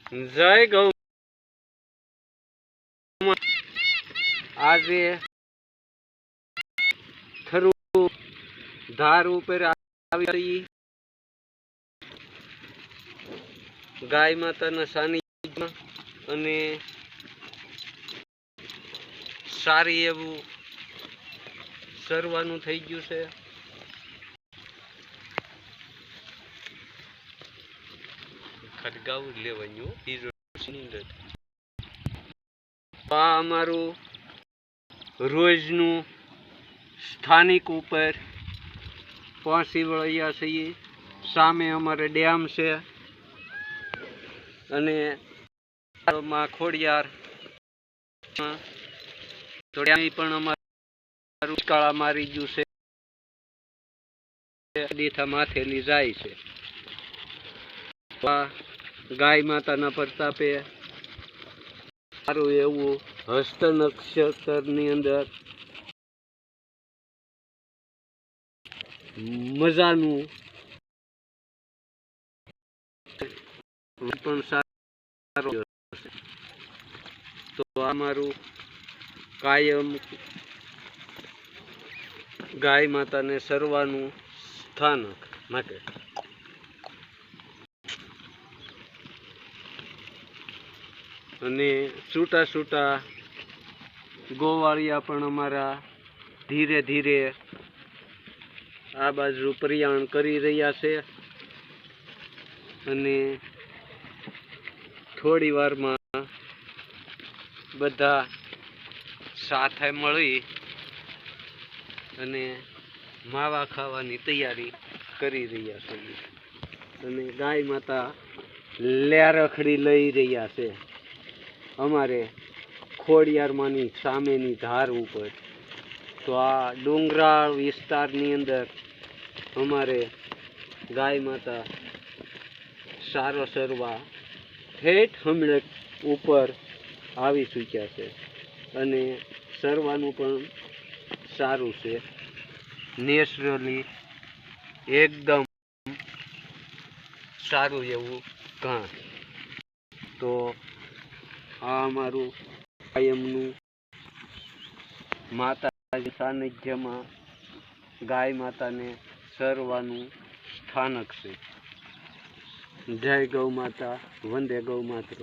જય ગૌ આજે થરુ ધાર ઉપર આવી ગાય માતાના સાનિધ્યમાં અને સારી એવું સરવાનું થઈ ગયું છે. ખડગાવું લેવાનું આ અમારું રોજનું સ્થાનિક ઉપર પહોંચી વળ્યા છીએ. સામે અમારે ડેમ છે અને ખોડિયાર પણ અમારું ઉચકાળા મારી ગયું છે. દીઠા માથેલી જાય છે. ગાય માતાના પ્રતાપે સારું એવું હસ્ત નક્ષત્રની અંદર મજાનું પણ સારું. તો અમારું કાયમ ગાય માતાને સરવાનું સ્થાનક માટે અને છૂટા છૂટા ગોવાળિયા પણ અમારા ધીરે ધીરે આ બાજુ પ્રયાણ કરી રહ્યા છે અને થોડી વારમાં બધા સાથે મળી અને માવા ખાવાની તૈયારી કરી રહ્યા છે. અને ગાય માતા લેરખડી લઈ રહ્યા છે અમારે ખોડિયારમાંની સામેની ધાર ઉપર. તો આ ડુંગરાળ વિસ્તારની અંદર અમારે ગાય માતા સારો સરવા ઠેઠ હમણાં ઉપર આવી ચૂક્યા છે અને સરવાનું પણ સારું છે. નેચરલી એકદમ સારું એવું ઘાસ. તો આ અમારું કાયમનું માતાજી સાનિધ્યમાં ગાય માતાને સરવાનું સ્થાનક છે. જય ગૌ માતા, વંદે ગૌ માતરમ.